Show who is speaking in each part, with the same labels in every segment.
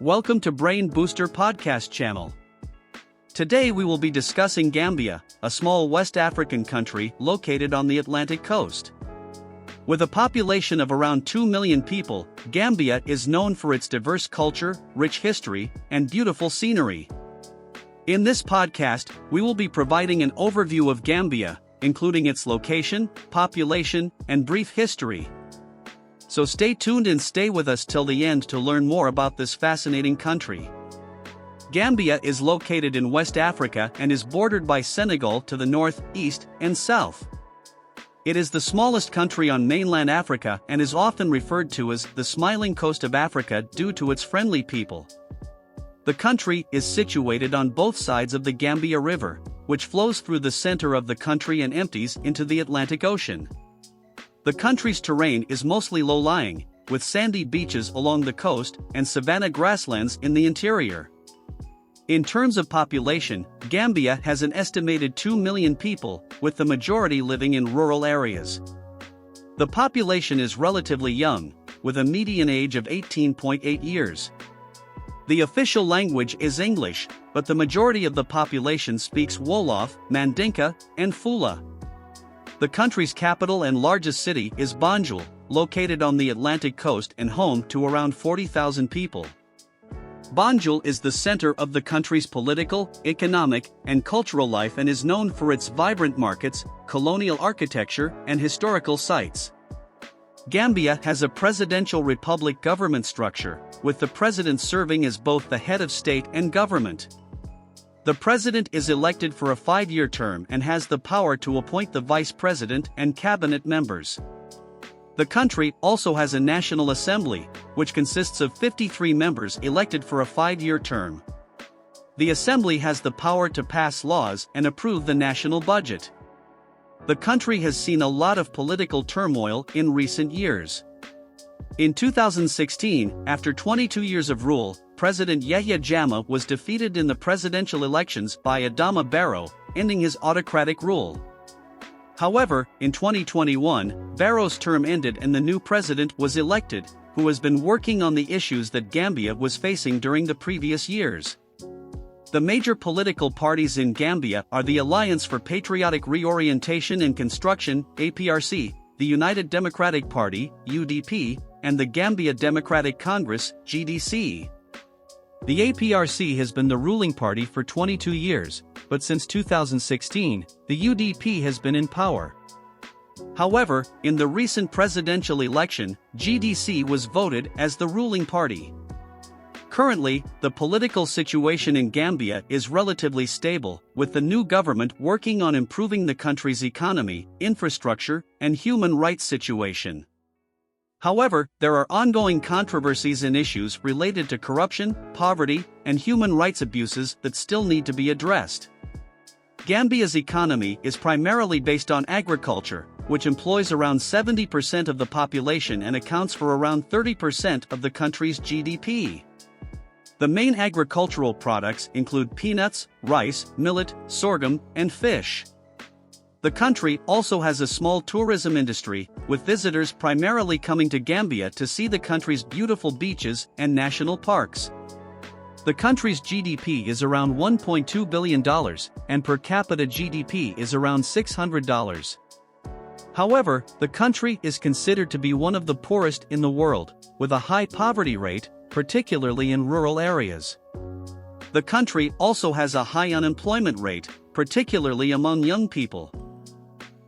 Speaker 1: Welcome to Brain Booster Podcast Channel. Today we will be discussing Gambia, a small West African country located on the Atlantic coast. With a population of around 2 million people, Gambia is known for its diverse culture, rich history, and beautiful scenery. In this podcast, we will be providing an overview of Gambia, including its location, population, and brief history. So stay tuned and stay with us till the end to learn more about this fascinating country. Gambia is located in West Africa and is bordered by Senegal to the north, east, and south. It is the smallest country on mainland Africa and is often referred to as the smiling coast of Africa due to its friendly people. The country is situated on both sides of the Gambia River, which flows through the center of the country and empties into the Atlantic Ocean. The country's terrain is mostly low-lying, with sandy beaches along the coast and savanna grasslands in the interior. In terms of population, Gambia has an estimated 2 million people, with the majority living in rural areas. The population is relatively young, with a median age of 18.8 years. The official language is English, but the majority of the population speaks Wolof, Mandinka, and Fula. The country's capital and largest city is Banjul, located on the Atlantic coast and home to around 40,000 people. Banjul is the center of the country's political, economic, and cultural life and is known for its vibrant markets, colonial architecture, and historical sites. Gambia has a presidential republic government structure, with the president serving as both the head of state and government. The president is elected for a 5-year term and has the power to appoint the vice president and cabinet members. The country also has a national assembly, which consists of 53 members elected for a 5-year term. The assembly has the power to pass laws and approve the national budget. The country has seen a lot of political turmoil in recent years. In 2016, after 22 years of rule, President Yahya Jammeh was defeated in the presidential elections by Adama Barrow, ending his autocratic rule. However, in 2021, Barrow's term ended and the new president was elected, who has been working on the issues that Gambia was facing during the previous years. The major political parties in Gambia are the Alliance for Patriotic Reorientation and Construction, APRC, the United Democratic Party, UDP, and the Gambia Democratic Congress, GDC. The APRC has been the ruling party for 22 years, but since 2016, the UDP has been in power. However, in the recent presidential election, GDC was voted as the ruling party. Currently, the political situation in Gambia is relatively stable, with the new government working on improving the country's economy, infrastructure, and human rights situation. However, there are ongoing controversies and issues related to corruption, poverty, and human rights abuses that still need to be addressed. Gambia's economy is primarily based on agriculture, which employs around 70% of the population and accounts for around 30% of the country's GDP. The main agricultural products include peanuts, rice, millet, sorghum, and fish. The country also has a small tourism industry, with visitors primarily coming to Gambia to see the country's beautiful beaches and national parks. The country's GDP is around $1.2 billion, and per capita GDP is around $600. However, the country is considered to be one of the poorest in the world, with a high poverty rate, particularly in rural areas. The country also has a high unemployment rate, particularly among young people.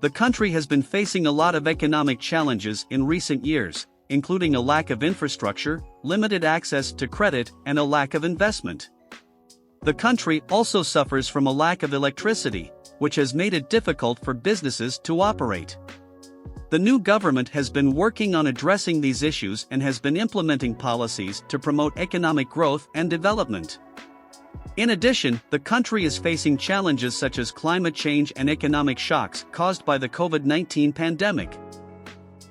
Speaker 1: The country has been facing a lot of economic challenges in recent years, including a lack of infrastructure, limited access to credit, and a lack of investment. The country also suffers from a lack of electricity, which has made it difficult for businesses to operate. The new government has been working on addressing these issues and has been implementing policies to promote economic growth and development. In addition, the country is facing challenges such as climate change and economic shocks caused by the COVID-19 pandemic.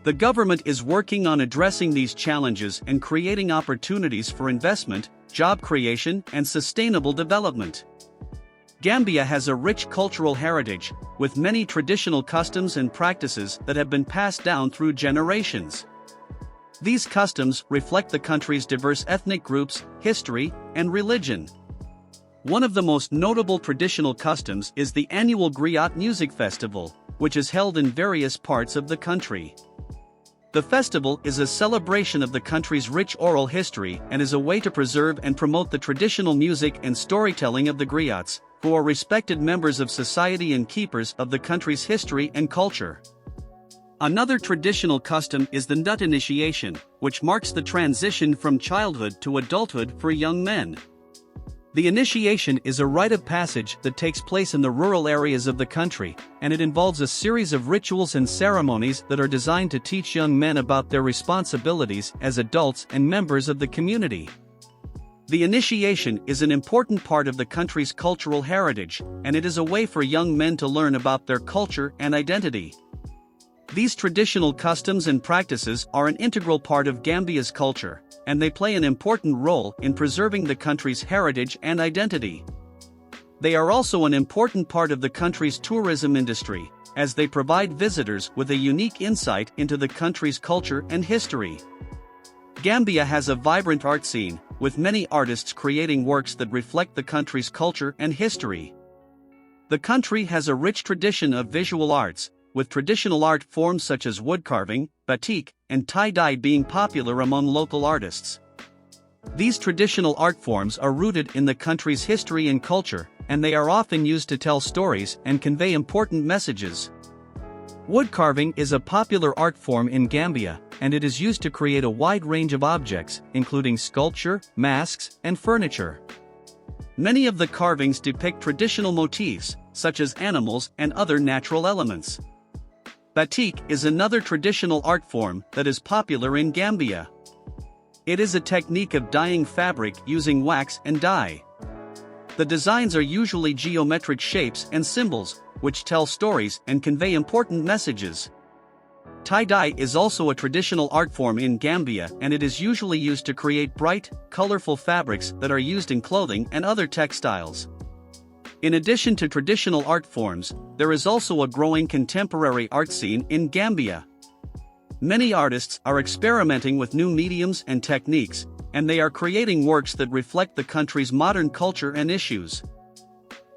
Speaker 1: The government is working on addressing these challenges and creating opportunities for investment, job creation, and sustainable development. Gambia has a rich cultural heritage, with many traditional customs and practices that have been passed down through generations. These customs reflect the country's diverse ethnic groups, history, and religion. One of the most notable traditional customs is the annual Griot Music Festival, which is held in various parts of the country. The festival is a celebration of the country's rich oral history and is a way to preserve and promote the traditional music and storytelling of the griots, who are respected members of society and keepers of the country's history and culture. Another traditional custom is the nut initiation, which marks the transition from childhood to adulthood for young men. The initiation is a rite of passage that takes place in the rural areas of the country, and it involves a series of rituals and ceremonies that are designed to teach young men about their responsibilities as adults and members of the community. The initiation is an important part of the country's cultural heritage, and it is a way for young men to learn about their culture and identity. These traditional customs and practices are an integral part of Gambia's culture, and they play an important role in preserving the country's heritage and identity. They are also an important part of the country's tourism industry, as they provide visitors with a unique insight into the country's culture and history. Gambia has a vibrant art scene, with many artists creating works that reflect the country's culture and history. The country has a rich tradition of visual arts, with traditional art forms such as woodcarving, batik, and tie-dye being popular among local artists. These traditional art forms are rooted in the country's history and culture, and they are often used to tell stories and convey important messages. Woodcarving is a popular art form in Gambia, and it is used to create a wide range of objects, including sculpture, masks, and furniture. Many of the carvings depict traditional motifs, such as animals and other natural elements. Batik is another traditional art form that is popular in Gambia. It is a technique of dyeing fabric using wax and dye. The designs are usually geometric shapes and symbols, which tell stories and convey important messages. Tie-dye is also a traditional art form in Gambia, and it is usually used to create bright, colorful fabrics that are used in clothing and other textiles. In addition to traditional art forms, there is also a growing contemporary art scene in Gambia. Many artists are experimenting with new mediums and techniques, and they are creating works that reflect the country's modern culture and issues.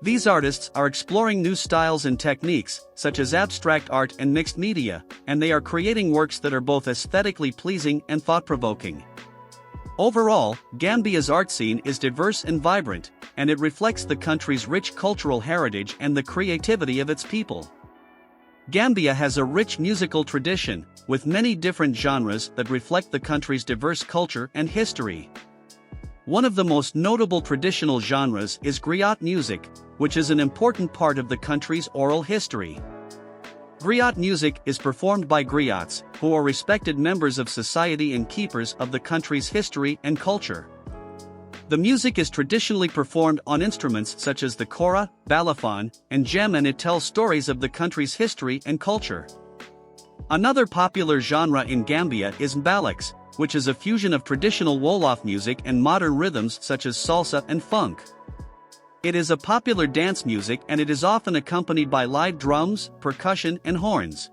Speaker 1: These artists are exploring new styles and techniques, such as abstract art and mixed media, and they are creating works that are both aesthetically pleasing and thought-provoking. Overall, Gambia's art scene is diverse and vibrant, and it reflects the country's rich cultural heritage and the creativity of its people. Gambia has a rich musical tradition, with many different genres that reflect the country's diverse culture and history. One of the most notable traditional genres is griot music, which is an important part of the country's oral history. Griot music is performed by griots, who are respected members of society and keepers of the country's history and culture. The music is traditionally performed on instruments such as the kora, balafon, and djem, and it tells stories of the country's history and culture. Another popular genre in Gambia is mbalax, which is a fusion of traditional Wolof music and modern rhythms such as salsa and funk. It is a popular dance music, and it is often accompanied by live drums, percussion, and horns.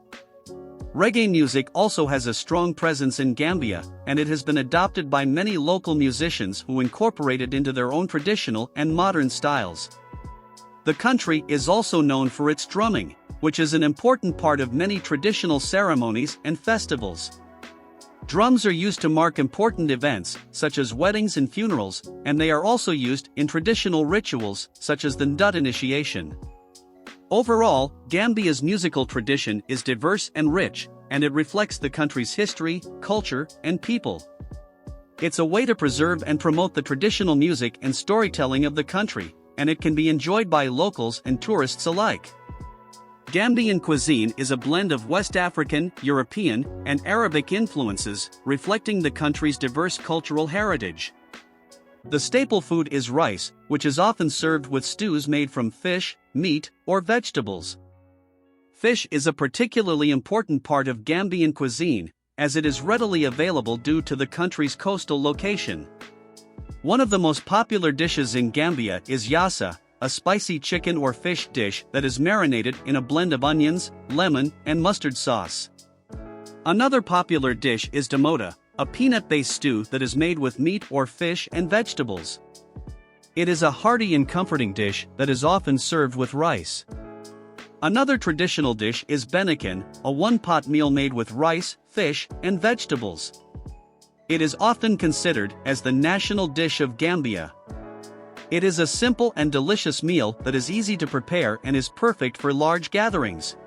Speaker 1: Reggae music also has a strong presence in Gambia, and it has been adopted by many local musicians who incorporate it into their own traditional and modern styles. The country is also known for its drumming, which is an important part of many traditional ceremonies and festivals. Drums are used to mark important events, such as weddings and funerals, and they are also used in traditional rituals, such as the nut initiation. Overall, Gambia's musical tradition is diverse and rich, and it reflects the country's history, culture, and people. It's a way to preserve and promote the traditional music and storytelling of the country, and it can be enjoyed by locals and tourists alike. Gambian cuisine is a blend of West African, European, and Arabic influences, reflecting the country's diverse cultural heritage. The staple food is rice, which is often served with stews made from fish, meat, or vegetables. Fish is a particularly important part of Gambian cuisine, as it is readily available due to the country's coastal location. One of the most popular dishes in Gambia is yassa, a spicy chicken or fish dish that is marinated in a blend of onions, lemon, and mustard sauce. Another popular dish is damota, a peanut-based stew that is made with meat or fish and vegetables. It is a hearty and comforting dish that is often served with rice. Another traditional dish is benekin, a one-pot meal made with rice, fish, and vegetables. It is often considered as the national dish of Gambia. It is a simple and delicious meal that is easy to prepare and is perfect for large gatherings.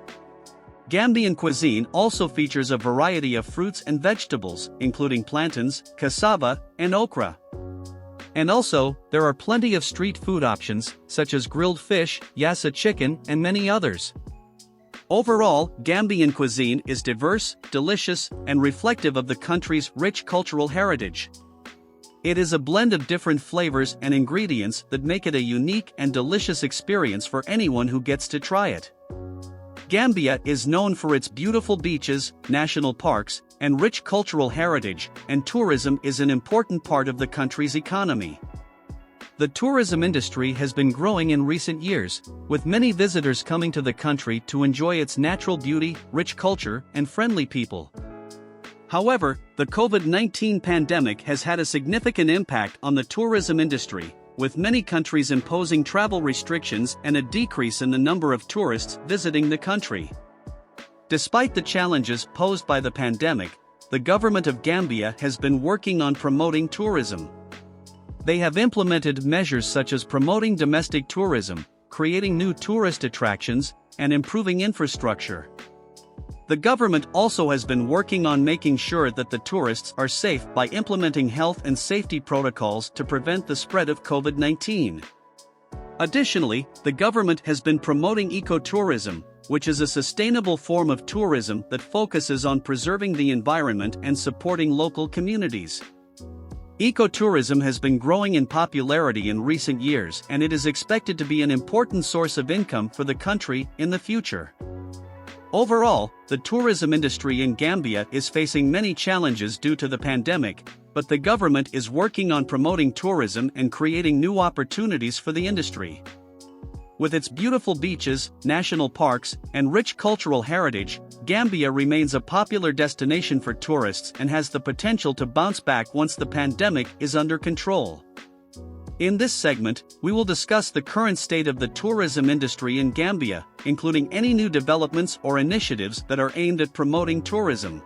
Speaker 1: Gambian cuisine also features a variety of fruits and vegetables, including plantains, cassava, and okra. And also, there are plenty of street food options, such as grilled fish, yassa chicken, and many others. Overall, Gambian cuisine is diverse, delicious, and reflective of the country's rich cultural heritage. It is a blend of different flavors and ingredients that make it a unique and delicious experience for anyone who gets to try it. Gambia is known for its beautiful beaches, national parks, and rich cultural heritage, and tourism is an important part of the country's economy. The tourism industry has been growing in recent years, with many visitors coming to the country to enjoy its natural beauty, rich culture, and friendly people. However, the COVID-19 pandemic has had a significant impact on the tourism industry, with many countries imposing travel restrictions and a decrease in the number of tourists visiting the country. Despite the challenges posed by the pandemic, the government of Gambia has been working on promoting tourism. They have implemented measures such as promoting domestic tourism, creating new tourist attractions, and improving infrastructure. The government also has been working on making sure that the tourists are safe by implementing health and safety protocols to prevent the spread of COVID-19. Additionally, the government has been promoting ecotourism, which is a sustainable form of tourism that focuses on preserving the environment and supporting local communities. Ecotourism has been growing in popularity in recent years, and it is expected to be an important source of income for the country in the future. Overall, the tourism industry in Gambia is facing many challenges due to the pandemic, but the government is working on promoting tourism and creating new opportunities for the industry. With its beautiful beaches, national parks, and rich cultural heritage, Gambia remains a popular destination for tourists and has the potential to bounce back once the pandemic is under control. In this segment, we will discuss the current state of the tourism industry in Gambia, including any new developments or initiatives that are aimed at promoting tourism.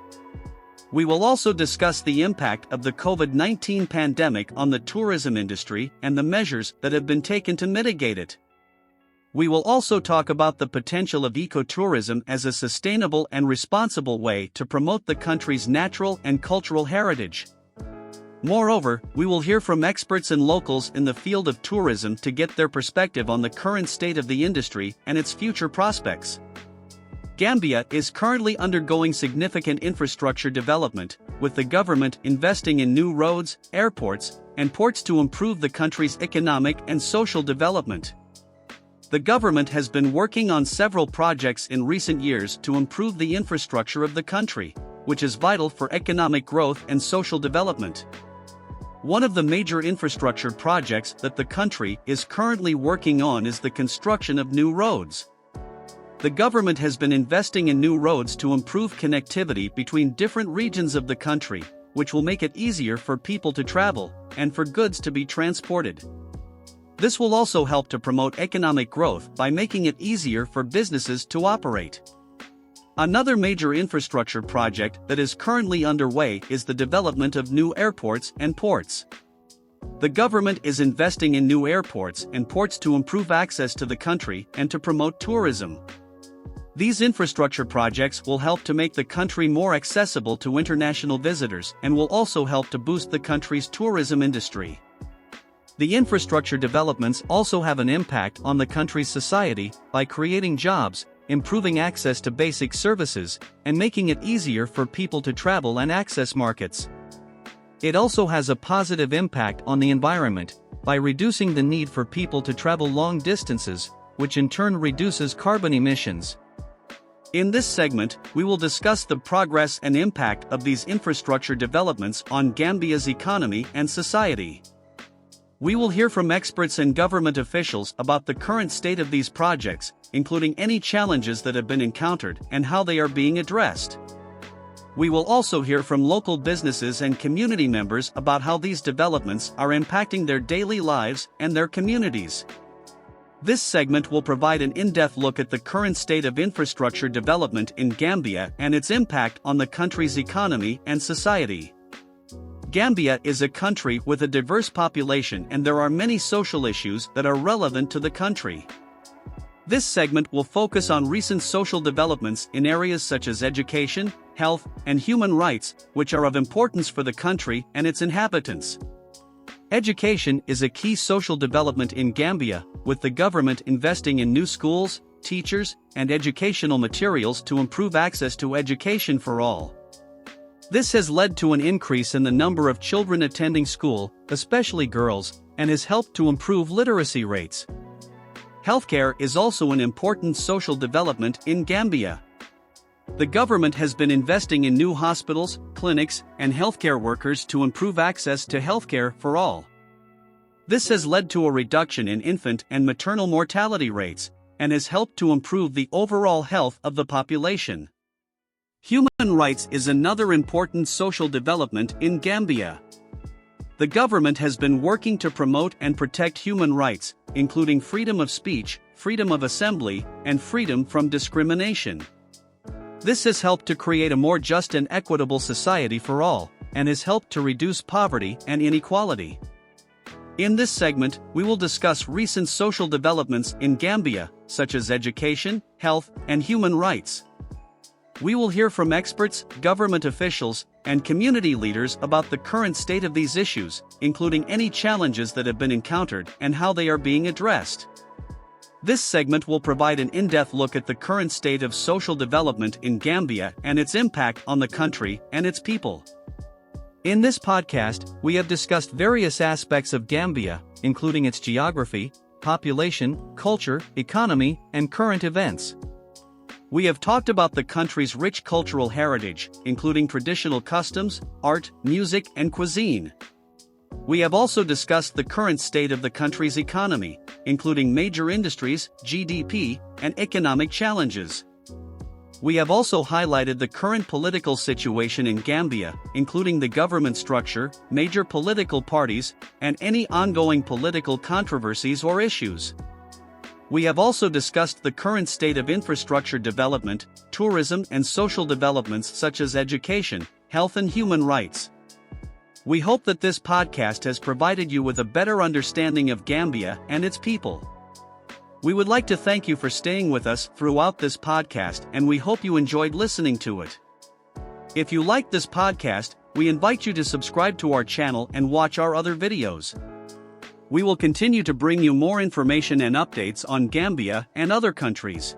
Speaker 1: We will also discuss the impact of the COVID-19 pandemic on the tourism industry and the measures that have been taken to mitigate it. We will also talk about the potential of ecotourism as a sustainable and responsible way to promote the country's natural and cultural heritage. Moreover, we will hear from experts and locals in the field of tourism to get their perspective on the current state of the industry and its future prospects. Gambia is currently undergoing significant infrastructure development, with the government investing in new roads, airports, and ports to improve the country's economic and social development. The government has been working on several projects in recent years to improve the infrastructure of the country, which is vital for economic growth and social development. One of the major infrastructure projects that the country is currently working on is the construction of new roads. The government has been investing in new roads to improve connectivity between different regions of the country, which will make it easier for people to travel and for goods to be transported. This will also help to promote economic growth by making it easier for businesses to operate. Another major infrastructure project that is currently underway is the development of new airports and ports. The government is investing in new airports and ports to improve access to the country and to promote tourism. These infrastructure projects will help to make the country more accessible to international visitors and will also help to boost the country's tourism industry. The infrastructure developments also have an impact on the country's society by creating jobs, improving access to basic services, and making it easier for people to travel and access markets. It also has a positive impact on the environment by reducing the need for people to travel long distances, which in turn reduces carbon emissions. In this segment, we will discuss the progress and impact of these infrastructure developments on Gambia's economy and society. We will hear from experts and government officials about the current state of these projects, including any challenges that have been encountered and how they are being addressed. We will also hear from local businesses and community members about how these developments are impacting their daily lives and their communities. This segment will provide an in-depth look at the current state of infrastructure development in Gambia and its impact on the country's economy and society. Gambia is a country with a diverse population, and there are many social issues that are relevant to the country. This segment will focus on recent social developments in areas such as education, health, and human rights, which are of importance for the country and its inhabitants. Education is a key social development in Gambia, with the government investing in new schools, teachers, and educational materials to improve access to education for all. This has led to an increase in the number of children attending school, especially girls, and has helped to improve literacy rates. Healthcare is also an important social development in Gambia. The government has been investing in new hospitals, clinics, and healthcare workers to improve access to healthcare for all. This has led to a reduction in infant and maternal mortality rates, and has helped to improve the overall health of the population. Human rights is another important social development in Gambia. The government has been working to promote and protect human rights, including freedom of speech, freedom of assembly, and freedom from discrimination. This has helped to create a more just and equitable society for all, and has helped to reduce poverty and inequality. In this segment, we will discuss recent social developments in Gambia, such as education, health, and human rights. We will hear from experts, government officials, and community leaders about the current state of these issues, including any challenges that have been encountered and how they are being addressed. This segment will provide an in-depth look at the current state of social development in Gambia and its impact on the country and its people. In this podcast, we have discussed various aspects of Gambia, including its geography, population, culture, economy, and current events. We have talked about the country's rich cultural heritage, including traditional customs, art, music, and cuisine. We have also discussed the current state of the country's economy, including major industries, GDP, and economic challenges. We have also highlighted the current political situation in Gambia, including the government structure, major political parties, and any ongoing political controversies or issues. We have also discussed the current state of infrastructure development, tourism, and social developments such as education, health, and human rights. We hope that this podcast has provided you with a better understanding of Gambia and its people. We would like to thank you for staying with us throughout this podcast, and we hope you enjoyed listening to it. If you liked this podcast, we invite you to subscribe to our channel and watch our other videos. We will continue to bring you more information and updates on Gambia and other countries.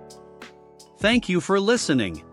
Speaker 1: Thank you for listening.